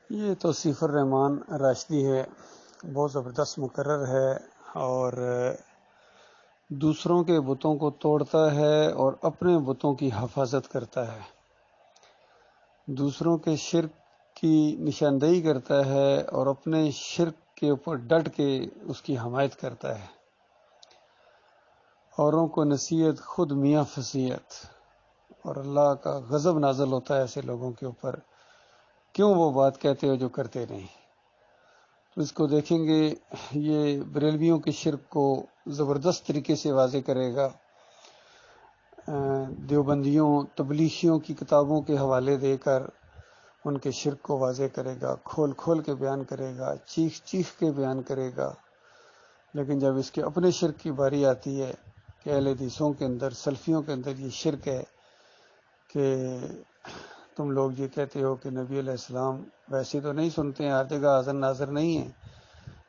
یہ توصیف الرحمان راشدی ہے، بہت زبردست مقرر ہے اور دوسروں کے بتوں کو توڑتا ہے اور اپنے بتوں کی حفاظت کرتا ہے، دوسروں کے شرک کی نشاندہی کرتا ہے اور اپنے شرک کے اوپر ڈٹ کے اس کی حمایت کرتا ہے، اوروں کو نصیحت خود میاں فصیحت، اور اللہ کا غضب نازل ہوتا ہے ایسے لوگوں کے اوپر، کیوں وہ بات کہتے ہو جو کرتے نہیں۔ تو اس کو دیکھیں گے، یہ بریلویوں کے شرک کو زبردست طریقے سے واضح کرے گا، دیوبندیوں تبلیغیوں کی کتابوں کے حوالے دے کر ان کے شرک کو واضح کرے گا، کھول کھول کے بیان کرے گا، چیخ چیخ کے بیان کرے گا۔ لیکن جب اس کے اپنے شرک کی باری آتی ہے کہ اہل حدیثوں کے اندر، سلفیوں کے اندر یہ شرک ہے کہ تم لوگ یہ کہتے ہو کہ نبی علیہ السلام ویسے تو نہیں سنتے ہیں، ہر جگہ حاضر ناظر نہیں ہیں،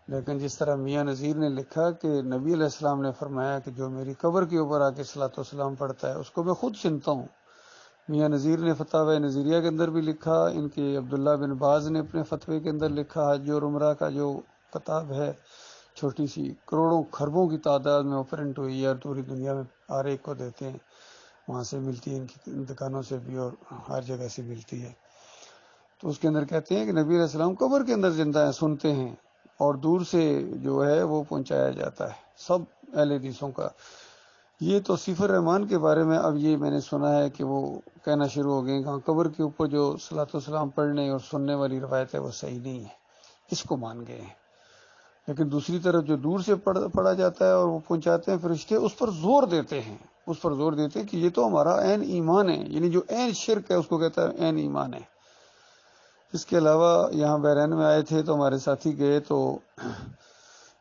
لیکن جس طرح میاں نذیر نے لکھا کہ نبی علیہ السلام نے فرمایا کہ جو میری قبر کے اوپر آ کے صلاۃ والسلام پڑھتا ہے اس کو میں خود سنتا ہوں۔ میاں نذیر نے فتاوی نظریہ کے اندر بھی لکھا، ان کے عبداللہ بن باز نے اپنے فتوے کے اندر لکھا، حج اور عمرہ کا جو کتاب ہے چھوٹی سی، کروڑوں خربوں کی تعداد میں وہ پرنٹ ہوئی ہے اور پوری دنیا میں ہر ایک کو دیتے ہیں، وہاں سے ملتی ہے، ان کی دکانوں سے بھی اور ہر جگہ سے ملتی ہے۔ تو اس کے اندر کہتے ہیں کہ نبی علیہ السلام قبر کے اندر زندہ ہیں، سنتے ہیں، اور دور سے جو ہے وہ پہنچایا جاتا ہے سب اہل حدیثوں کا۔ یہ توصیف الرحمان کے بارے میں اب یہ میں نے سنا ہے کہ وہ کہنا شروع ہو گئے کہ ہاں قبر کے اوپر جو صلاۃ والسلام پڑھنے اور سننے والی روایت ہے وہ صحیح نہیں ہے، اس کو مان گئے ہیں۔ لیکن دوسری طرف جو دور سے پڑھا جاتا ہے اور وہ پہنچاتے ہیں فرشتے، اس پر زور دیتے ہیں، اس پر زور دیتے ہیں کہ یہ تو ہمارا عین ایمان ہے، یعنی جو عین شرک ہے اس کو کہتا ہے عین ایمان ہے۔ اس کے علاوہ یہاں بحرین میں آئے تھے تو ہمارے ساتھی گئے تو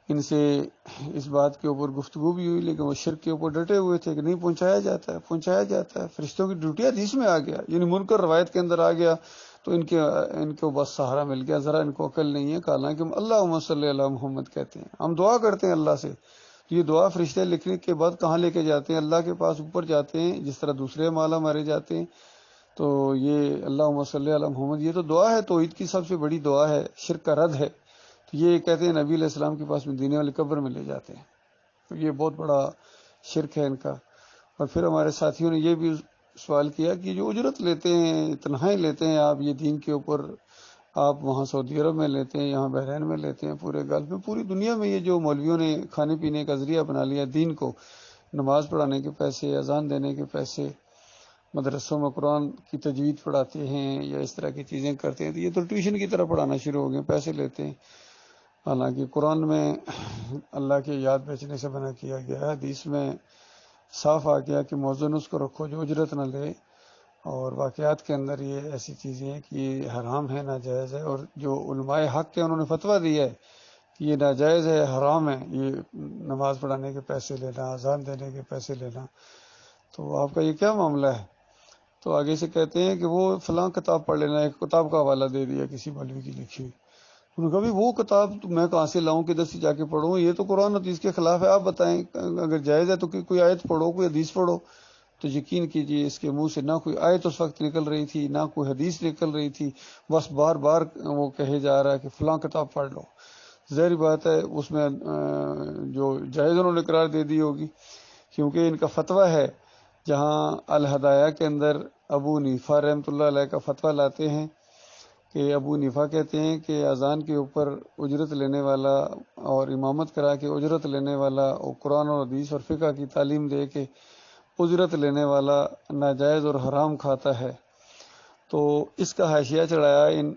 ان سے اس بات کے اوپر گفتگو بھی ہوئی، لیکن وہ شرک کے اوپر ڈٹے ہوئے تھے کہ نہیں پہنچایا جاتا ہے، پہنچایا جاتا ہے، فرشتوں کی ڈیوٹی حدیث میں آ گیا، یعنی منکر روایت کے اندر آ گیا، تو ان کو بس سہارا مل گیا، ذرا ان کو عقل نہیں ہے، حالانکہ ہم اللہم صلی علی محمد کہتے ہیں، ہم دعا کرتے ہیں اللہ سے، تو یہ دعا فرشتے لکھنے کے بعد کہاں لے کے جاتے ہیں؟ اللہ کے پاس اوپر جاتے ہیں، جس طرح دوسرے مالا مارے جاتے ہیں۔ تو یہ اللہم صلی علی محمد یہ تو دعا ہے، توحید کی سب سے بڑی دعا ہے، شرک کا رد ہے۔ تو یہ کہتے ہیں نبی علیہ السلام کے پاس مدینے والی قبر میں لے جاتے ہیں، تو یہ بہت بڑا شرک ہے ان کا۔ اور پھر ہمارے ساتھیوں نے یہ بھی سوال کیا کہ جو اجرت لیتے ہیں، تنخواہیں لیتے ہیں آپ یہ دین کے اوپر، آپ وہاں سعودی عرب میں لیتے ہیں، یہاں بحرین میں لیتے ہیں، پورے گلف میں، پوری دنیا میں یہ جو مولویوں نے کھانے پینے کا ذریعہ بنا لیا دین کو، نماز پڑھانے کے پیسے، اذان دینے کے پیسے، مدرسوں میں قرآن کی تجوید پڑھاتے ہیں یا اس طرح کی چیزیں کرتے ہیں، تو یہ تو ٹیوشن کی طرح پڑھانا شروع ہو گئے، پیسے لیتے ہیں۔ حالانکہ قرآن میں اللہ کی یاد بیچنے سے منع کیا گیا ہے، حدیث میں صاف آ گیا کہ موزن اس کو رکھو جو اجرت نہ لے، اور واقعات کے اندر یہ ایسی چیزیں ہیں کہ یہ حرام ہے، ناجائز ہے، اور جو علماء حق کے انہوں نے فتویٰ دیا ہے کہ یہ ناجائز ہے، حرام ہے، یہ نماز پڑھانے کے پیسے لینا، اذان دینے کے پیسے لینا، تو آپ کا یہ کیا معاملہ ہے؟ تو آگے سے کہتے ہیں کہ وہ فلاں کتاب پڑھ لینا، ایک کتاب کا حوالہ دے دیا کسی مولوی کی لکھی ہوئی، انہوں نے کہا وہ کتاب میں کہاں سے لاؤں، کدھر سے جا کے پڑھوں، یہ تو قرآن حدیث کے خلاف ہے، آپ بتائیں اگر جائز ہے تو کوئی آیت پڑھو، کوئی حدیث پڑھو۔ تو یقین کیجیے اس کے منہ سے نہ کوئی آیت اس وقت نکل رہی تھی، نہ کوئی حدیث نکل رہی تھی، بس بار بار وہ کہے جا رہا ہے کہ فلاں کتاب پڑھ لو۔ ظاہر بات ہے اس میں جو جائز انہوں نے قرار دے دی ہوگی، کیونکہ ان کا فتویٰ ہے، جہاں الہدایہ کے اندر ابو حنیفہ رحمۃ اللہ علیہ کا فتویٰ لاتے ہیں کہ ابو حنیفہ کہتے ہیں کہ اذان کے اوپر اجرت لینے والا اور امامت کرا کے اجرت لینے والا اور قرآن اور حدیث اور فقہ کی تعلیم دے کے اجرت لینے والا ناجائز اور حرام کھاتا ہے۔ تو اس کا حاشیہ چڑھایا ان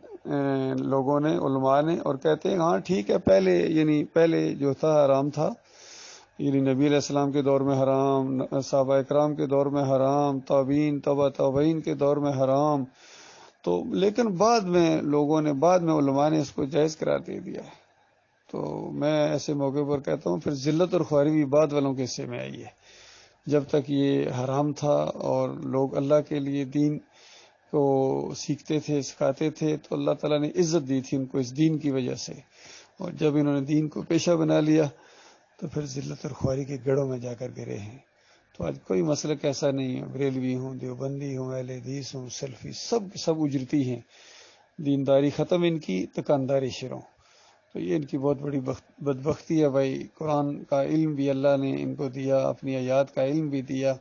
لوگوں نے، علماء نے، اور کہتے ہیں ہاں ٹھیک ہے، پہلے جو تھا حرام تھا، یعنی نبی علیہ السلام کے دور میں حرام، صحابہ اکرام کے دور میں حرام، تابعین تبع تابعین کے دور میں حرام، تو لیکن بعد میں علماء نے اس کو جائز قرار دے دیا ہے۔ تو میں ایسے موقع پر کہتا ہوں پھر ذلت اور خواری بھی بعد والوں کے حصے میں آئی ہے، جب تک یہ حرام تھا اور لوگ اللہ کے لیے دین کو سیکھتے تھے، سکھاتے تھے، تو اللہ تعالیٰ نے عزت دی تھی ان کو اس دین کی وجہ سے، اور جب انہوں نے دین کو پیشہ بنا لیا تو پھر ذلت اور خواری کے گڑھوں میں جا کر گرے ہیں۔ تو آج کوئی مسلک ایسا نہیں ہے، بریلوی ہوں، دیوبندی ہوں، اہل حدیث ہوں، سلفی، سب اجرتی ہیں، دینداری ختم ان کی، دکانداری شروع. تو یہ ان کی بہت بڑی بدبختی ہے بھائی. قرآن کا علم بھی اللہ نے ان کو دیا، اپنی آیات کا علم بھی دیا،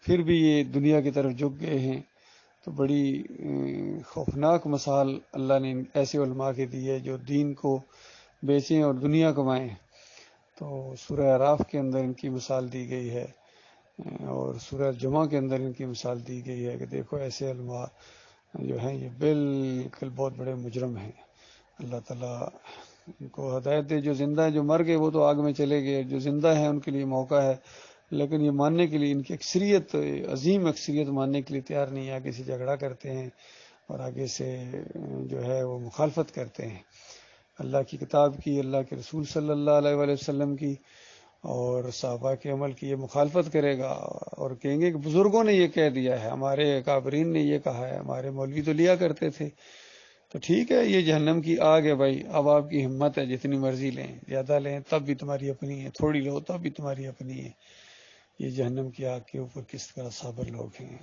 پھر بھی یہ دنیا کی طرف جھک گئے ہیں. تو بڑی خوفناک مثال اللہ نے ایسے علماء کے دی ہے جو دین کو بیچیں اور دنیا کمائیں. تو سورہ اعراف کے اندر ان کی مثال دی گئی ہے، اور سورہ جمعہ کے اندر ان کی مثال دی گئی ہے کہ دیکھو ایسے علماء جو ہیں یہ بالکل بہت بڑے مجرم ہیں. اللہ تعالیٰ ان کو ہدایت دے. جو زندہ ہیں، جو مر گئے وہ تو آگ میں چلے گئے، جو زندہ ہیں ان کے لیے موقع ہے، لیکن یہ ماننے کے لیے ان کی اکثریت، عظیم اکثریت ماننے کے لیے تیار نہیں ہے. آگے سے جھگڑا کرتے ہیں اور آگے سے جو ہے وہ مخالفت کرتے ہیں اللہ کی کتاب کی، اللہ کے رسول صلی اللہ علیہ وآلہ وسلم کی اور صحابہ کے عمل کی. یہ مخالفت کرے گا اور کہیں گے کہ بزرگوں نے یہ کہہ دیا ہے، ہمارے اکابرین نے یہ کہا ہے، ہمارے مولوی تو لیا کرتے تھے. تو ٹھیک ہے، یہ جہنم کی آگ ہے بھائی. اب آپ کی ہمت ہے، جتنی مرضی لیں، زیادہ لیں تب بھی تمہاری اپنی ہے، تھوڑی لو تب بھی تمہاری اپنی ہے. یہ جہنم کی آگ کے اوپر کس طرح صابر لوگ ہیں.